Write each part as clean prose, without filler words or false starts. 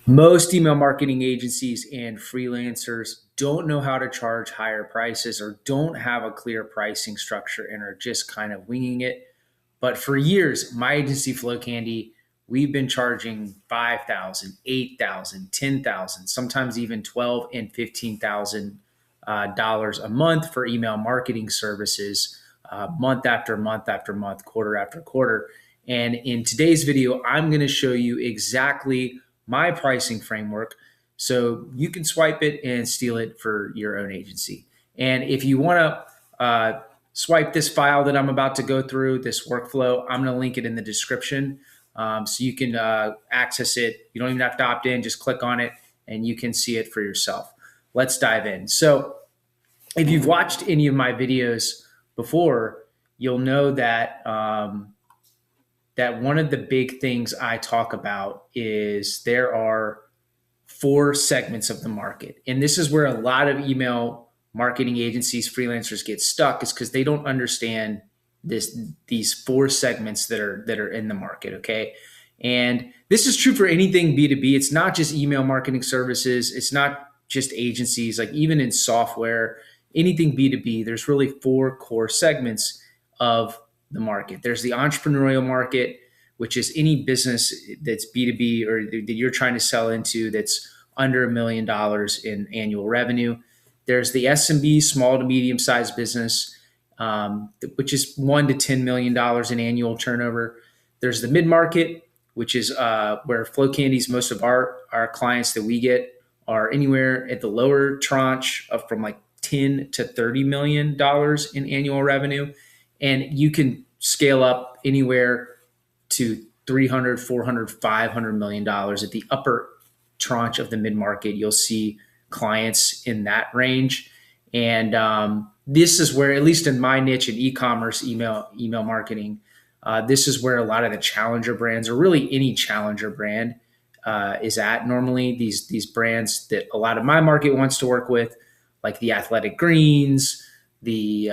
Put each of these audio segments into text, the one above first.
Most email marketing agencies and freelancers don't know how to charge higher prices or don't have a clear pricing structure and are just kind of winging it. But for years, my agency Flow Candy, we've been charging 5,000, 8,000, 10,000, sometimes even 12 and 15,000 dollars a month for email marketing services, month after month after month, quarter after quarter. And in today's video, I'm going to show you exactly my pricing framework so you can swipe it and steal it for your own agency. And if you want to swipe this file that I'm about to go through, this workflow, I'm going to link it in the description so you can access it. You don't even have to opt in, just click on it and you can see it for yourself. Let's dive in. So if you've watched any of my videos before, you'll know that that one of the big things I talk about is there are four segments of the market. And this is where a lot of email marketing agencies, freelancers get stuck, is because they don't understand these four segments that are in the market. Okay. And this is true for anything B2B. It's not just email marketing services. It's not just agencies, like even in software, anything B2B, there's really four core segments of the market. There's the entrepreneurial market, which is any business that's B2B or that you're trying to sell into that's under $1 million in annual revenue. There's the SMB, small to medium sized business, which is $1 to $10 million in annual turnover. There's the mid market, which is where Flow Candies, most of our clients that we get are anywhere at the lower tranche of from like 10 to $30 million in annual revenue. And you can scale up anywhere to 300, 400, 500 million dollars at the upper tranche of the mid market. You'll see clients in that range. And this is where, at least in my niche in e-commerce, email marketing, this is where a lot of the challenger brands, or really any challenger brand, is at. Normally, these brands that a lot of my market wants to work with, like the Athletic Greens, the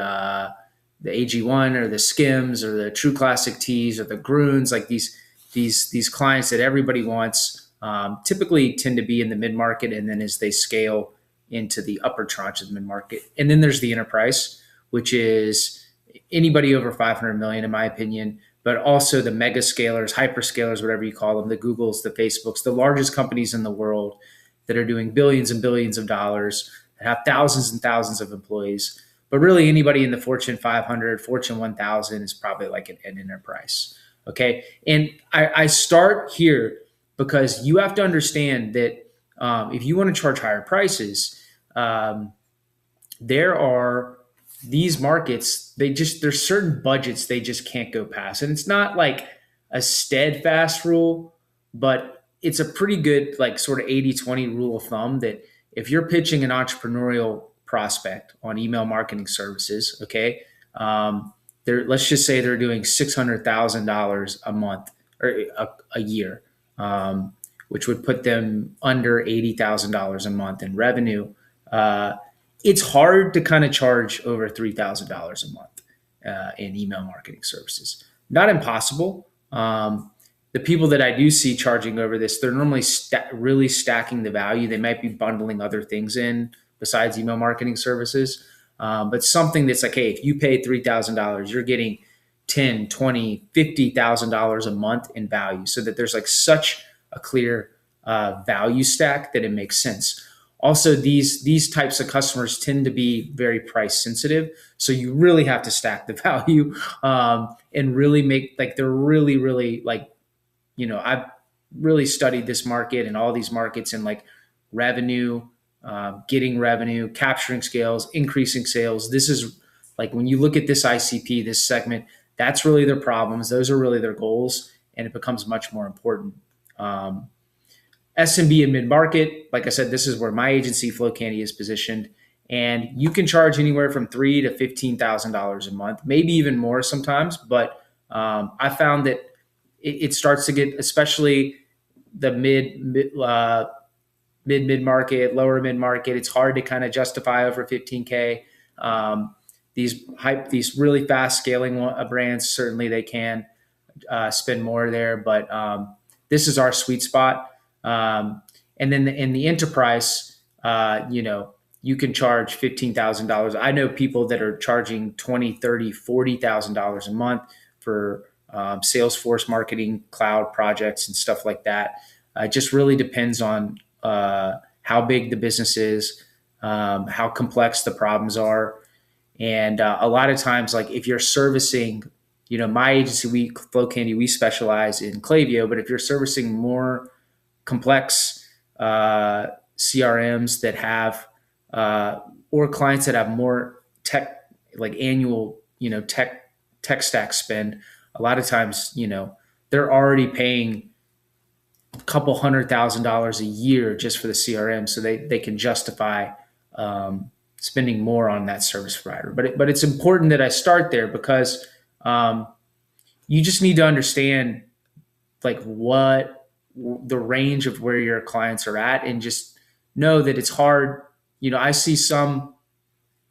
AG1 or the Skims or the True Classic Teas or the Grunes, like these clients that everybody wants, typically tend to be in the mid market, and then as they scale into the upper tranche of the mid market, and then there's the enterprise, which is anybody over 500 million, in my opinion, but also the mega scalers, hyperscalers, whatever you call them, the Googles, the Facebooks, the largest companies in the world that are doing billions and billions of dollars, that have thousands and thousands of employees. But really, anybody in the Fortune 500, Fortune 1000 is probably like an enterprise. Okay. And I start here because you have to understand that if you want to charge higher prices, there are these markets, there's certain budgets they just can't go past. And it's not like a steadfast rule, but it's a pretty good, like, sort of 80-20 rule of thumb that if you're pitching an entrepreneurial prospect on email marketing services, okay, let's just say they're doing $600,000 a month or a year, which would put them under $80,000 a month in revenue. It's hard to kind of charge over $3,000 a month in email marketing services. Not impossible. The people that I do see charging over this, they're normally really stacking the value. They might be bundling other things in besides email marketing services. But something that's like, hey, if you pay $3,000, you're getting $10, $20, $50,000 a month in value, so that there's like such a clear value stack that it makes sense. Also, these types of customers tend to be very price sensitive, so you really have to stack the value and really make, like, they're really, really, like, I've really studied this market and all these markets, and like revenue, getting revenue, capturing scales, increasing sales. This is like, when you look at this ICP, this segment, that's really their problems. Those are really their goals, and it becomes much more important. SMB and mid-market, like I said, this is where my agency Flow Candy is positioned, and you can charge anywhere from $3,000 to $15,000 a month, maybe even more sometimes. But I found that it starts to get, especially the mid market, lower mid market, it's hard to kind of justify over 15K. These really fast scaling brands, certainly they can spend more there, but this is our sweet spot. And then in the enterprise, you can charge $15,000. I know people that are charging $20, $30, $40,000 a month for Salesforce marketing cloud projects and stuff like that. It just really depends on how big the business is, how complex the problems are. And a lot of times, like if you're servicing, my agency, Flow Candy, we specialize in Klaviyo, but if you're servicing more complex CRMs that have, or clients that have more tech, like annual, tech stack spend, a lot of times, they're already paying a couple $100,000 a year just for the CRM, so they can justify spending more on that service provider. But it's important that I start there because you just need to understand like what the range of where your clients are at, and just know that it's hard. I see some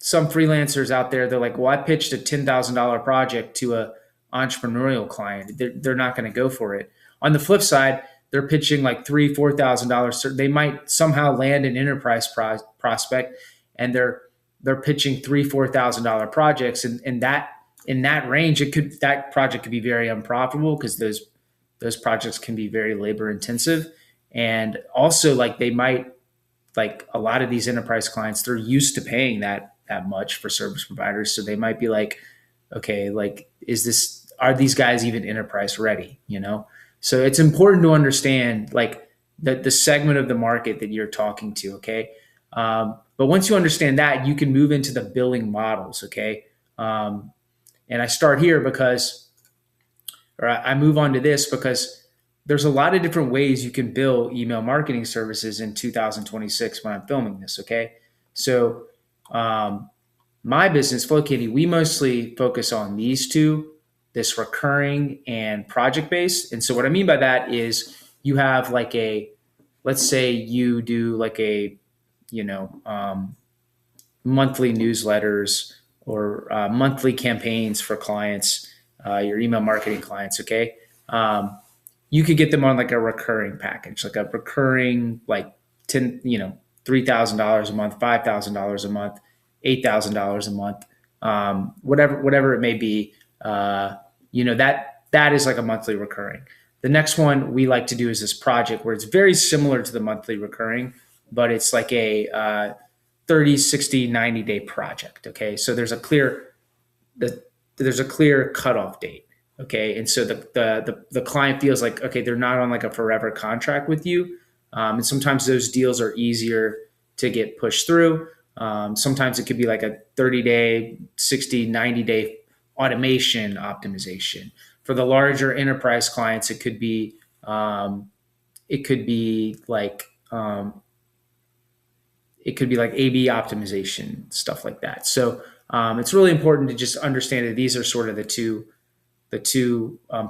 freelancers out there. They're like, well, I pitched a $10,000 project to a entrepreneurial client. They're not going to go for it. On the flip side, they're pitching like $3,000, $4,000. They might somehow land an enterprise prospect, and they're pitching $3,000, $4,000 projects, and that in that range, that project could be very unprofitable because those projects can be very labor intensive, and also like they might, like a lot of these enterprise clients, they're used to paying that much for service providers, so they might be like, okay, like are these guys even enterprise ready? So it's important to understand like the segment of the market that you're talking to. Okay. But once you understand that, you can move into the billing models. Okay. And I start here because, or I move on to this because there's a lot of different ways you can bill email marketing services in 2026 when I'm filming this. Okay. So, my business, Flow Candy, we mostly focus on these two, this recurring and project based. And so what I mean by that is you have like let's say you do like monthly newsletters or monthly campaigns for clients, your email marketing clients. Okay. You could get them on like a recurring package, like a recurring, like $3,000 a month, $5,000 a month, $8,000 a month, whatever it may be. That is like a monthly recurring. The next one we like to do is this project where it's very similar to the monthly recurring, but it's like a 30, 60, 90-day project. Okay. So there's a clear cutoff date. Okay. And so the client feels like, okay, they're not on like a forever contract with you. And sometimes those deals are easier to get pushed through. Sometimes it could be like a 30-day, 60, 90-day automation optimization. For the larger enterprise clients, it could be like A/B optimization, stuff like that. So it's really important to just understand that these are sort of the two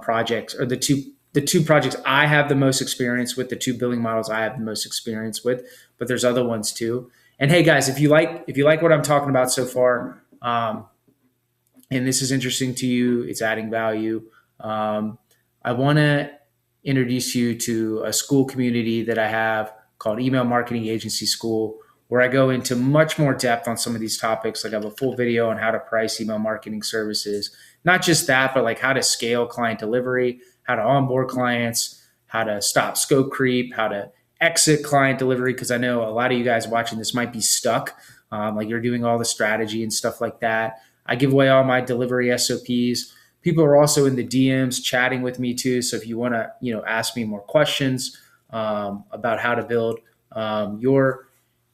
projects, or the two projects I have the most experience with, the two billing models I have the most experience with, but there's other ones too. And hey guys, if you like what I'm talking about so far, and this is interesting to you, it's adding value, I want to introduce you to a school community that I have called Email Marketing Agency School, where I go into much more depth on some of these topics. Like I have a full video on how to price email marketing services. Not just that, but like how to scale client delivery, how to onboard clients, how to stop scope creep, how to exit client delivery. Because I know a lot of you guys watching this might be stuck. Like you're doing all the strategy and stuff like that. I give away all my delivery SOPs. People are also in the DMs chatting with me too. So if you want to, ask me more questions about how to build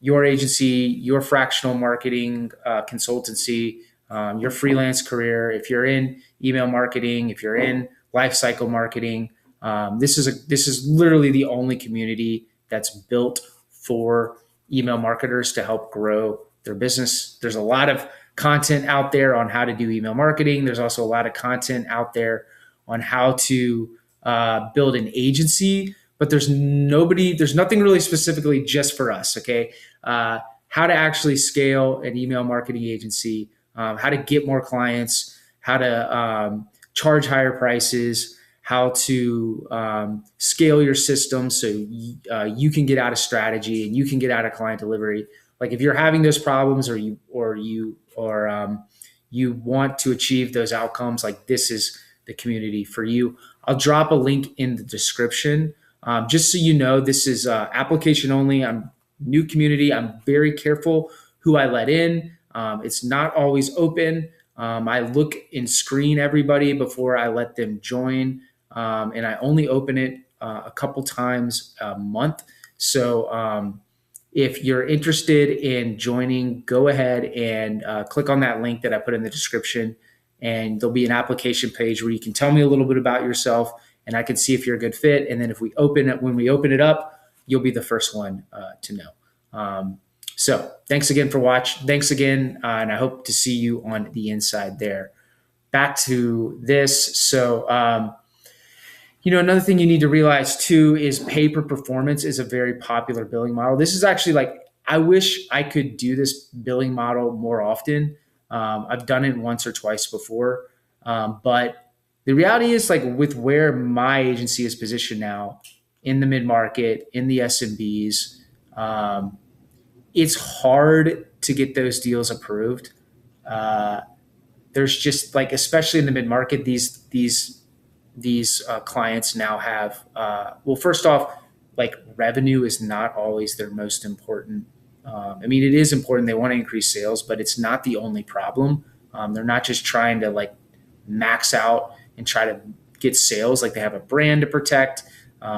your agency, your fractional marketing consultancy, your freelance career, if you're in email marketing, if you're in lifecycle marketing, this is literally the only community that's built for email marketers to help grow their business. There's a lot of content out there on how to do email marketing. There's also a lot of content out there on how to build an agency, but there's nothing really specifically just for us. Okay. How to actually scale an email marketing agency, how to get more clients, how to charge higher prices, how to scale your system so you can get out of strategy and you can get out of client delivery. Like if you're having those problems, or you want to achieve those outcomes, like this is the community for you. I'll drop a link in the description. Just so you know, this is application only. I'm new community. I'm very careful who I let in. It's not always open. I look and screen everybody before I let them join, and I only open it a couple times a month. So if you're interested in joining, go ahead and click on that link that I put in the description, and there'll be an application page where you can tell me a little bit about yourself, and I can see if you're a good fit. And then if we open it, when we open it up, you'll be the first one to know. So thanks again for watching. Thanks again, and I hope to see you on the inside there. Back to this. So, another thing you need to realize too is pay per performance is a very popular billing model. This is actually like, I wish I could do this billing model more often. I've done it once or twice before. But the reality is, like, with where my agency is positioned now in the mid-market, in the SMBs, it's hard to get those deals approved. There's just like, especially in the mid-market, these clients now have, well, first off, like revenue is not always their most important. I mean, it is important. They want to increase sales, but it's not the only problem. They're not just trying to like max out and try to get sales. Like they have a brand to protect.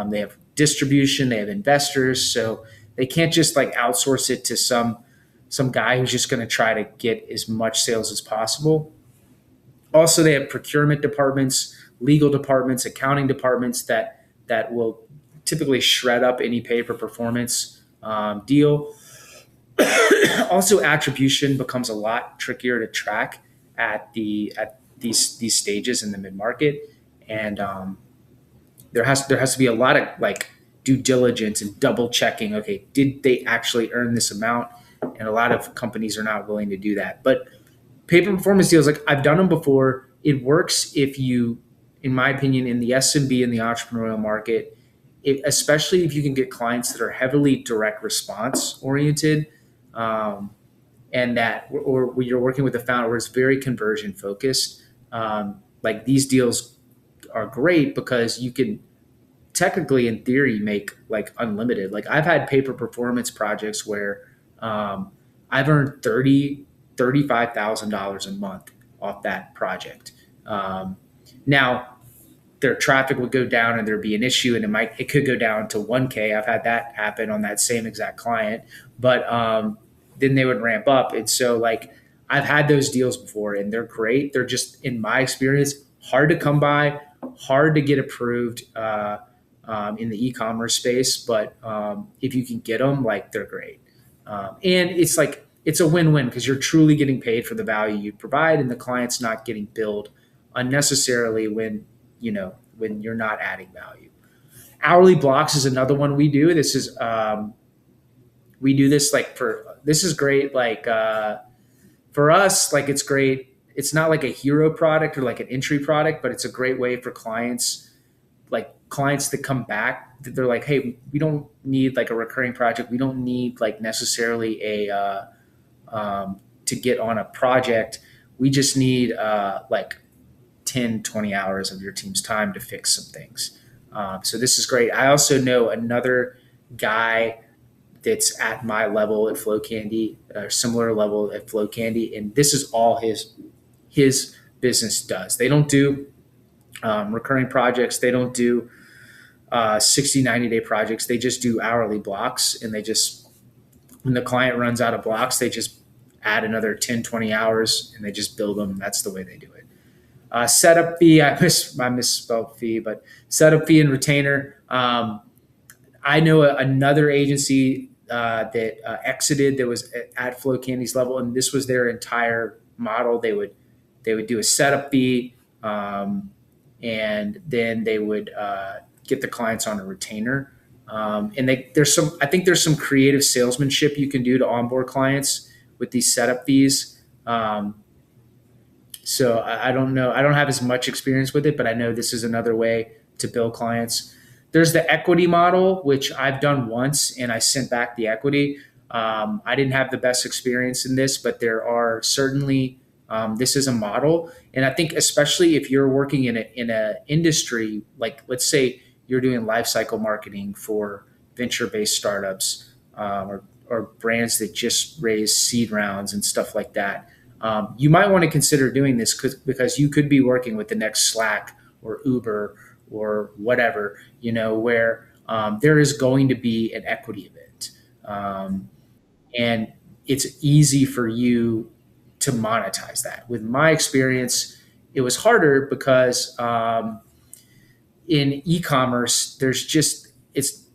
They have distribution, they have investors. So they can't just like outsource it to some guy who's just going to try to get as much sales as possible. Also, they have procurement departments, legal departments, accounting departments that will typically shred up any pay per performance deal. Also, attribution becomes a lot trickier to track at these stages in the mid market, and there has to be a lot of like due diligence and double checking. Okay, did they actually earn this amount? And a lot of companies are not willing to do that. But pay per performance deals, like I've done them before. It works if you, in my opinion, in the SMB and the entrepreneurial market, especially if you can get clients that are heavily direct response oriented, and that, or when you're working with a founder where it's very conversion focused. Like these deals are great because you can technically, in theory, make like unlimited. Like I've had pay per performance projects where I've earned $35,000 a month off that project. Now, their traffic would go down and there'd be an issue, and it could go down to 1K. I've had that happen on that same exact client, but then they would ramp up. And so like I've had those deals before, and they're great. They're just, in my experience, hard to come by, hard to get approved in the e-commerce space. But if you can get them, like they're great. And it's like, it's a win-win because you're truly getting paid for the value you provide, and the client's not getting billed unnecessarily when you're not adding value. Hourly blocks is another one we do. This is we do this like this is great. Like for us, like it's great. It's not like a hero product or like an entry product, but it's a great way for clients that come back. They're like, hey, we don't need like a recurring project. We don't need like necessarily a to get on a project. We just need like 10, 20 hours of your team's time to fix some things. So this is great. I also know another guy that's at my level at Flow Candy, or similar level at Flow Candy, and this is all his business does. They don't do recurring projects. They don't do 60, 90-day projects. They just do hourly blocks, and when the client runs out of blocks, they just add another 10, 20 hours, and they just build them. That's the way they do it. Setup fee, I misspelled fee, but setup fee and retainer. I know another agency that exited that was at Flow Candy's level, and this was their entire model. They would do a setup fee, and then they would get the clients on a retainer. And I think there's some creative salesmanship you can do to onboard clients with these setup fees. So I don't know. I don't have as much experience with it, but I know this is another way to bill clients. There's the equity model, which I've done once, and I sent back the equity. I didn't have the best experience in this, but there are certainly this is a model, and I think especially if you're working in a industry like, let's say you're doing life cycle marketing for venture based startups, or brands that just raise seed rounds and stuff like that. You might want to consider doing this because you could be working with the next Slack or Uber or whatever, where there is going to be an equity event. And it's easy for you to monetize that. With my experience, it was harder because in e-commerce,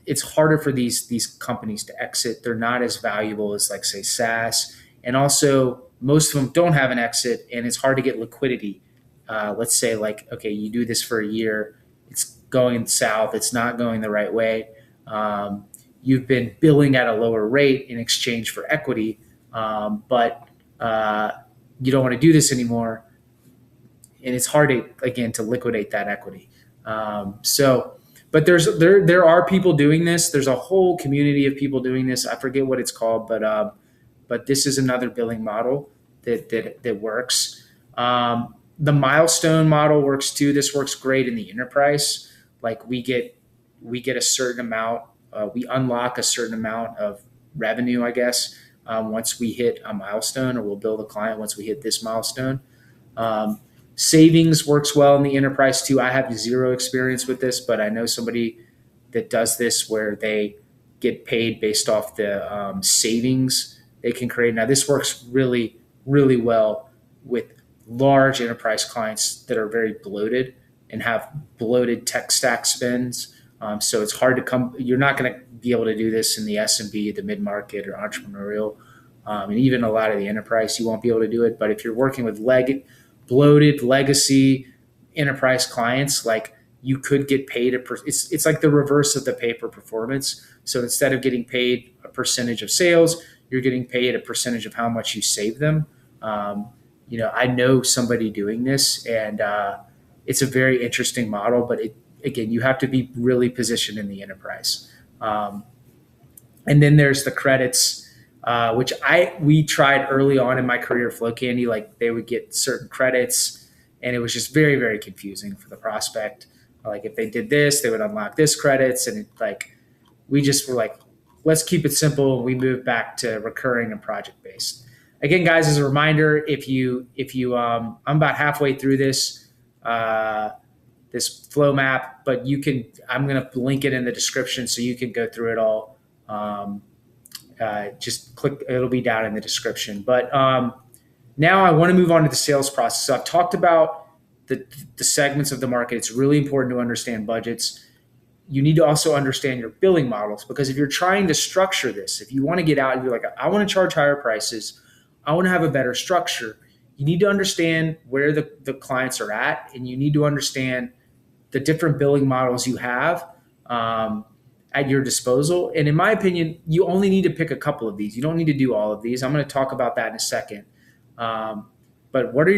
it's harder for these companies to exit. They're not as valuable as, like, say, SaaS, and also most of them don't have an exit, and it's hard to get liquidity. Let's say, like, okay, you do this for a year, it's going south, it's not going the right way. You've been billing at a lower rate in exchange for equity, but you don't want to do this anymore, and it's hard to, again, to liquidate that equity. So, but there are people doing this. There's a whole community of people doing this. I forget what it's called, but this is another billing model that works. The milestone model works too. This works great in the enterprise. Like, we get a certain amount. We unlock a certain amount of revenue, I guess, once we hit a milestone, or we'll bill the client once we hit this milestone. Um, Savings works well in the enterprise too. I have zero experience with this, but I know somebody that does this where they get paid based off the savings they can create. Now, this works really, really well with large enterprise clients that are very bloated and have bloated tech stack spends. So it's hard to come. You're not going to be able to do this in the SMB, the mid market, or entrepreneurial, and even a lot of the enterprise. You won't be able to do it. But if you're working with bloated legacy enterprise clients, like, you could get paid it's like the reverse of the pay per performance. So instead of getting paid a percentage of sales, you're getting paid a percentage of how much you save them. I know somebody doing this, and it's a very interesting model, but again, you have to be really positioned in the enterprise. And then there's the credits, which we tried early on in my career, Flow Candy. Like, they would get certain credits, and it was just very, very confusing for the prospect. Like, if they did this, they would unlock this credits, and we just were like, let's keep it simple. And we moved back to recurring and project based. Again, guys, as a reminder, if you I'm about halfway through this flow map, but I'm going to link it in the description so you can go through it all. Just click, it'll be down in the description. But now I want to move on to the sales process. So I've talked about the segments of the market. It's really important to understand budgets. You need to also understand your billing models, because if you're trying to structure this, if you want to get out and you're like, I want to charge higher prices, I want to have a better structure, you need to understand where the clients are at, and you need to understand the different billing models you have at your disposal. And in my opinion, you only need to pick a couple of these. You don't need to do all of these. I'm going to talk about that in a second. But what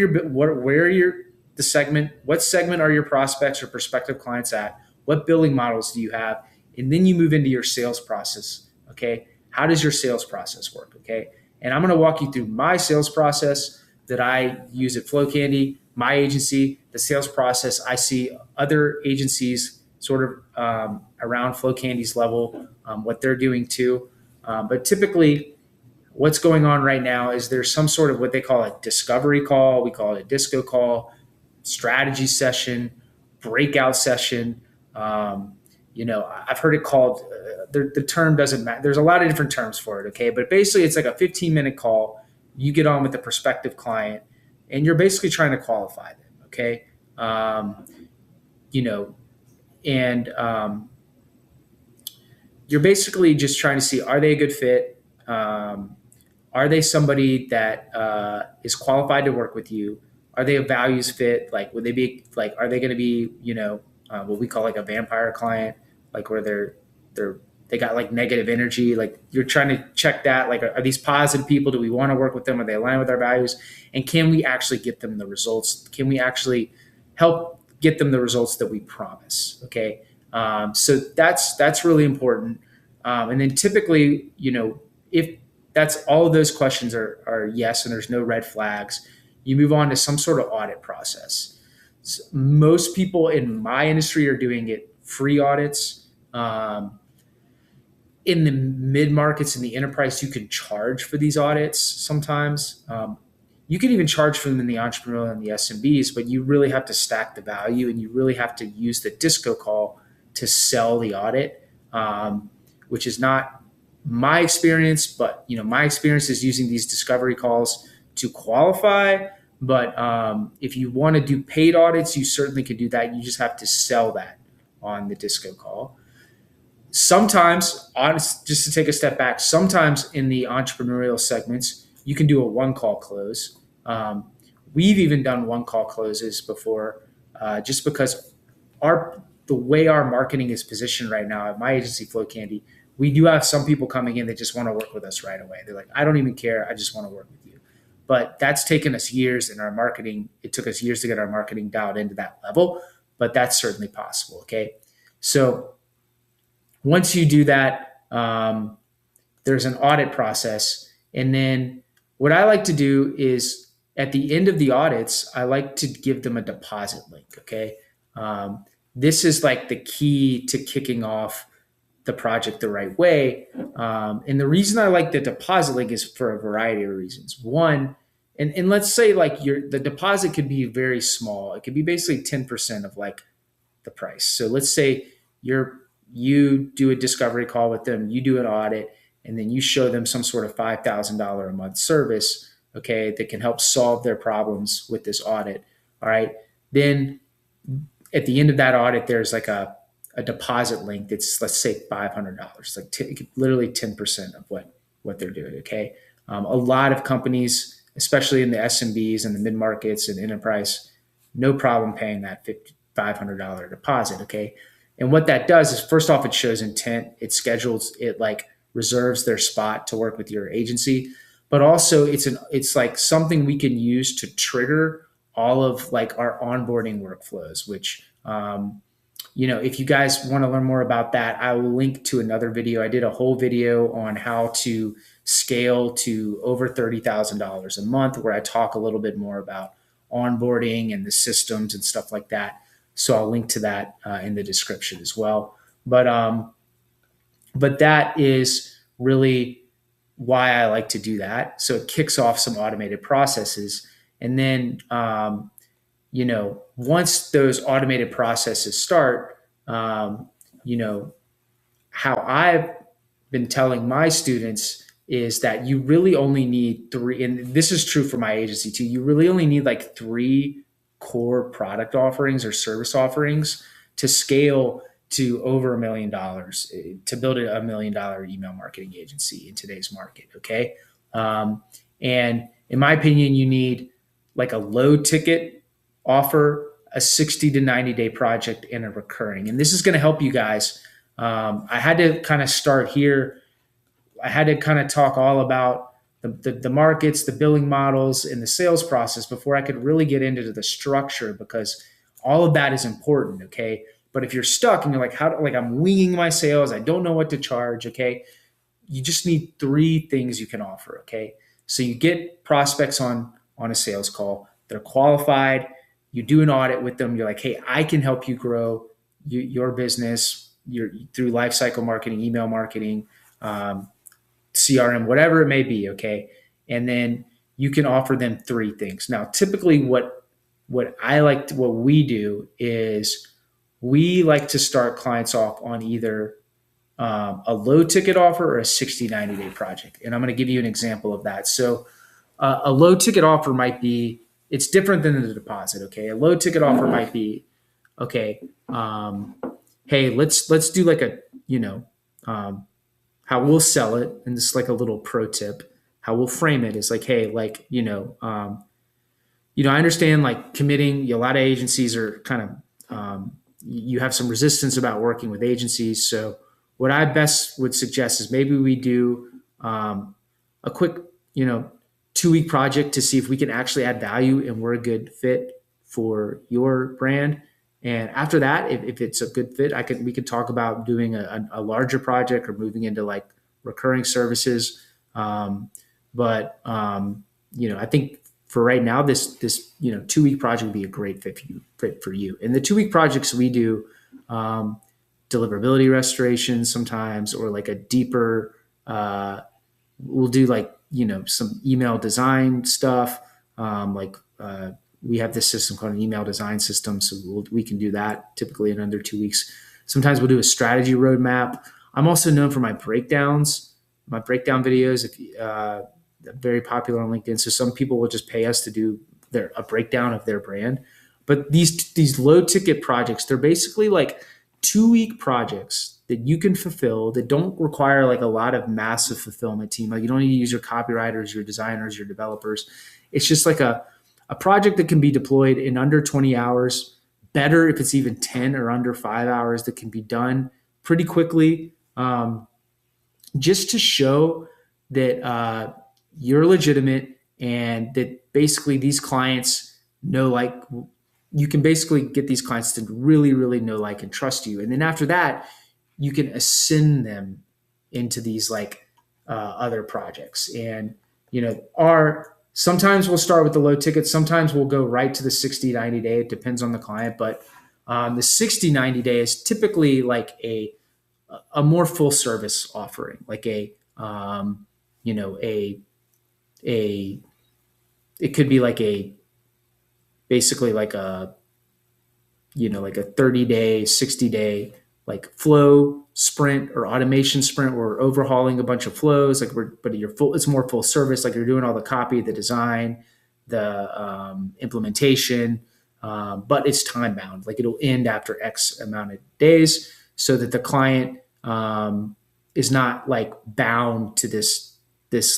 segment are your prospects or prospective clients at? What billing models do you have? And then you move into your sales process. Okay. How does your sales process work? Okay. And I'm going to walk you through my sales process that I use at Flow Candy, my agency, the sales process. I see other agencies sort of around Flow Candy's level, what they're doing too. But typically, what's going on right now is there's some sort of what they call a discovery call. We call it a disco call, strategy session, breakout session. I've heard it called, the term doesn't matter. There's a lot of different terms for it. Okay. But basically, it's like a 15-minute call. You get on with the prospective client, and you're basically trying to qualify them. Okay. You're basically just trying to see, are they a good fit? Are they somebody that is qualified to work with you? Are they a values fit? Like, would they be are they going to be, what we call like a vampire client, like where they they got like negative energy. Like you're trying to check that. Like, are these positive people? Do we want to work with them? Are they aligned with our values? And can we actually get them the results? Can we actually help get them the results that we promise? Okay. So that's really important. And then typically, if that's all of those questions are yes, and there's no red flags, you move on to some sort of audit process. So most people in my industry are doing it free audits. In the mid markets and the enterprise, you can charge for these audits sometimes. You can even charge for them in the entrepreneurial and the SMBs, but you really have to stack the value and you really have to use the disco call to sell the audit, which is not my experience, but my experience is using these discovery calls to qualify. But if you want to do paid audits, you certainly could do that. You just have to sell that on the disco call. Sometimes, just to take a step back, sometimes in the entrepreneurial segments, you can do a one call close. We've even done one call closes before, just because the way our marketing is positioned right now at my agency, Flow Candy, we do have some people coming in that just want to work with us right away. They're like, I don't even care. I just want to work with you. But that's taken us years in our marketing. It took us years to get our marketing dialed into that level, but that's certainly possible. Okay. So once you do that, there's an audit process. And then what I like to do is at the end of the audits, I like to give them a deposit link. Okay. This is like the key to kicking off the project the right way. And the reason I like the deposit link is for a variety of reasons. One, and let's say like the deposit could be very small. It could be basically 10% of like the price. So let's say you do a discovery call with them, you do an audit, and then you show them some sort of $5,000 a month service, okay, that can help solve their problems with this audit. All right. Then at the end of that audit, there's like a deposit link that's, let's say, $500, like literally 10% of what they're doing. Okay. A lot of companies, especially in the SMBs and the mid markets and enterprise, no problem paying that $500 deposit. Okay. And what that does is, first off, it shows intent. It schedules, it like reserves their spot to work with your agency, but also it's like something we can use to trigger all of like our onboarding workflows, which, if you guys want to learn more about that, I will link to another video. I did a whole video on how to scale to over $30,000 a month, where I talk a little bit more about onboarding and the systems and stuff like that. So I'll link to that in the description as well. But that is really why I like to do that. So it kicks off some automated processes. And then, once those automated processes start, how I've been telling my students is that you really only need three, and this is true for my agency too, you really only need like three core product offerings or service offerings to scale to over $1 million, to build a $1 million email marketing agency in today's market. Okay. And in my opinion, you need like a low ticket offer, a 60 to 90 day project, and a recurring. And this is going to help you guys. I had to kind of start here. I had to kind of talk all about the markets, the billing models, and the sales process before I could really get into the structure, because all of that is important. Okay. But if you're stuck and you're like, I'm winging my sales, I don't know what to charge. Okay. You just need three things you can offer. Okay. So you get prospects on a sales call. They're qualified. You do an audit with them. You're like, hey, I can help you grow your business through lifecycle marketing, email marketing, CRM, whatever it may be. Okay. And then you can offer them three things. Now, typically what we do is we like to start clients off on either a low ticket offer or a 60, 90 day project. And I'm going to give you an example of that. So a low ticket offer might be, it's different than the deposit. Okay. A low ticket offer might be, okay, hey, let's do like how we'll sell it. And this is like a little pro tip. How we'll frame it is like, hey, like, I understand like committing, a lot of agencies are kind of, you have some resistance about working with agencies. So what I best would suggest is maybe we do a quick, 2-week project to see if we can actually add value and we're a good fit for your brand. And after that, if it's a good fit, we could talk about doing a larger project or moving into like recurring services. But I think for right now, this 2-week project would be a great fit for you. And the 2-week projects we do, deliverability restoration sometimes, or like a deeper. We'll do like some email design stuff. We have this system called an email design system, so we can do that typically in under 2 weeks. Sometimes we'll do a strategy roadmap. I'm also known for my breakdown videos. Very popular on LinkedIn. So some people will just pay us to do a breakdown of their brand. But these low ticket projects, they're basically like 2-week projects that you can fulfill that don't require like a lot of massive fulfillment team. Like you don't need to use your copywriters, your designers, your developers. It's just like a project that can be deployed in under 20 hours. Better if it's even 10 or under 5 hours, that can be done pretty quickly. Just to show that you're legitimate and that basically these clients know, like, you can basically get these clients to really, really know, like, and trust you. And then after that, you can ascend them into these like other projects. And, sometimes we'll start with the low ticket. Sometimes we'll go right to the 60-90 day. It depends on the client. But the 60-90 day is typically like a more full service offering, like it could be like basically like a 30-day, 60-day like flow sprint or automation sprint, where we're overhauling a bunch of flows. It's more full service. Like you're doing all the copy, the design, the implementation, but it's time bound. Like it'll end after X amount of days, so that the client is not like bound to this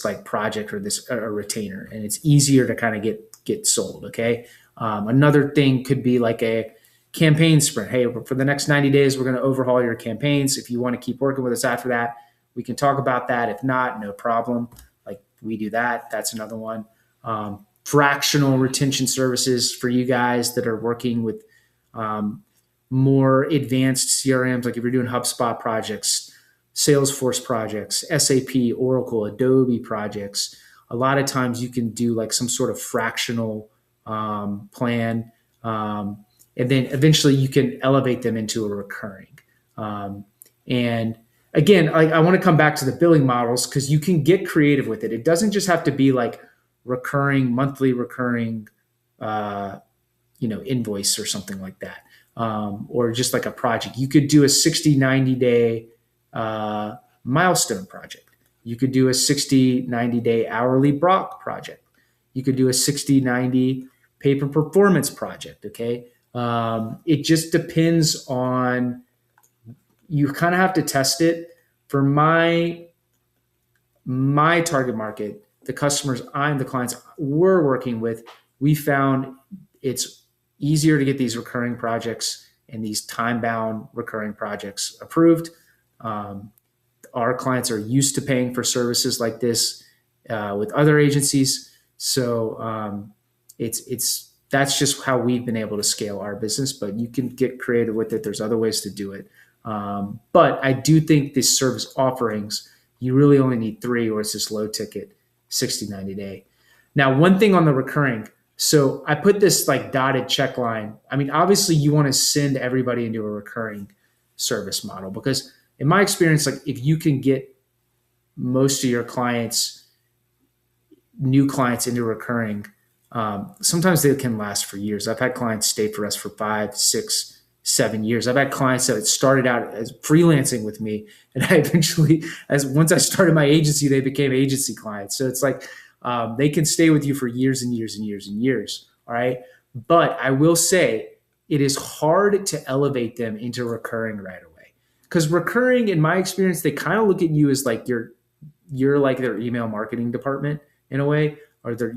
like project or this a retainer, and it's easier to kind of get sold. Okay. Another thing could be like a campaign sprint. Hey, for the next 90 days, we're going to overhaul your campaigns. If you want to keep working with us after that, we can talk about that. If not, no problem. Like we do that. That's another one. Fractional retention services for you guys that are working with more advanced CRMs. Like if you're doing HubSpot projects, Salesforce projects, SAP, Oracle, Adobe projects, a lot of times you can do like some sort of fractional plan. And then eventually you can elevate them into a recurring. And again, I want to come back to the billing models, because you can get creative with it. It doesn't just have to be like monthly recurring, invoice or something like that. Or just like a project. You could do a 60-90 day milestone project. You could do a 60-90 day hourly block project. You could do a 60-90 pay-per performance project. Okay. It just depends on, you kind of have to test it. For my target market, the clients we're working with, we found it's easier to get these recurring projects and these time-bound recurring projects approved. Our clients are used to paying for services like this with other agencies. So that's just how we've been able to scale our business, but you can get creative with it. There's other ways to do it. But I do think these service offerings, you really only need 3, or it's this low ticket 60-90 day. Now, one thing on the recurring, so I put this like dotted check line. I mean, obviously you want to send everybody into a recurring service model, because in my experience, like if you can get most of your new clients into recurring, sometimes they can last for years. I've had clients stay for us for 5, 6, 7 years. I've had clients that started out as freelancing with me, and I eventually, once I started my agency, they became agency clients. So it's like they can stay with you for years and years and years and years. All right, but I will say it is hard to elevate them into recurring right away, because recurring, in my experience, they kind of look at you as like you're like their email marketing department in a way, or they're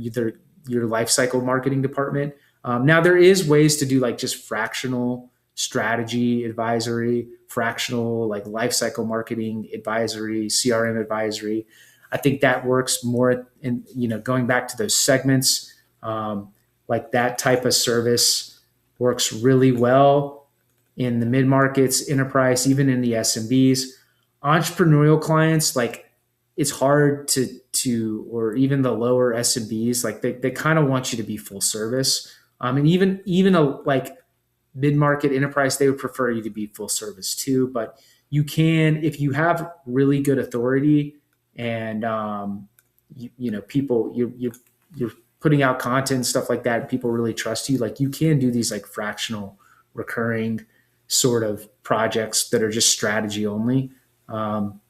your lifecycle marketing department. Now there is ways to do like just fractional strategy advisory, fractional, like life cycle marketing advisory, CRM advisory. I think that works more in, going back to those segments, like that type of service works really well in the mid markets, enterprise, even in the SMBs. Entrepreneurial clients, like it's hard or even the lower SMBs, like they kind of want you to be full service. And even a like mid market enterprise, they would prefer you to be full service too. But you can, if you have really good authority and people you're putting out content and stuff like that, and people really trust you. Like you can do these like fractional, recurring sort of projects that are just strategy only. Um,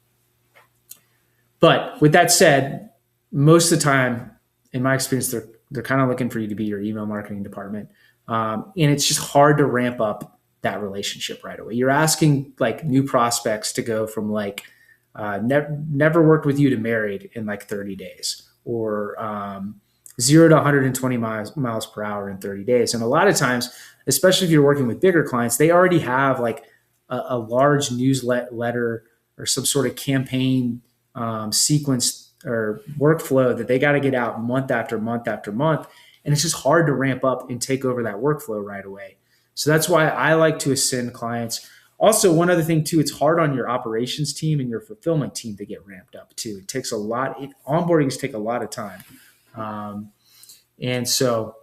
but with that said, most of the time, in my experience, they're kind of looking for you to be your email marketing department, and it's just hard to ramp up that relationship right away. You're asking like new prospects to go from like never worked with you to married in like 30 days, or 0 to 120 miles per hour in 30 days. And a lot of times, especially if you're working with bigger clients, they already have like a large newsletter or some sort of campaign sequence or workflow that they got to get out month after month after month. And it's just hard to ramp up and take over that workflow right away. So that's why I like to ascend clients. Also, one other thing too, it's hard on your operations team and your fulfillment team to get ramped up too. It takes a lot. Onboardings take a lot of time. And so,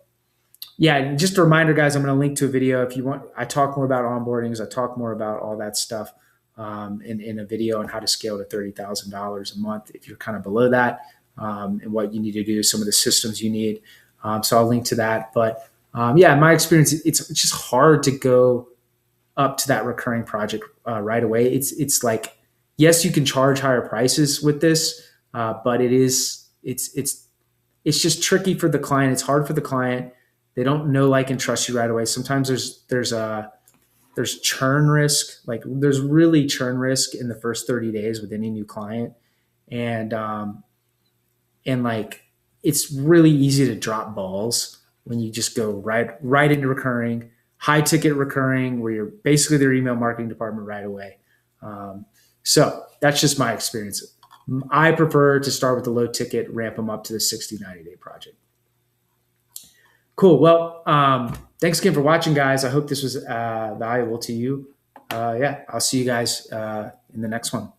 yeah, just a reminder, guys, I'm going to link to a video if you want. I talk more about onboardings. I talk more about all that stuff in a video on how to scale to $30,000 a month if you're kind of below that, and what you need to do, some of the systems you need. So I'll link to that. But yeah, in my experience, it's just hard to go up to that recurring project right away. It's like, yes, you can charge higher prices with this, but it's just tricky for the client. It's hard for the client. They don't know, like, and trust you right away. Sometimes there's churn risk. Like there's really churn risk in the first 30 days with any new client. And like, it's really easy to drop balls when you just go right into recurring, high ticket recurring, where you're basically their email marketing department right away. So that's just my experience. I prefer to start with the low ticket, ramp them up to the 60, 90-day project. Cool. Well, thanks again for watching, guys. I hope this was valuable to you. Yeah, I'll see you guys in the next one.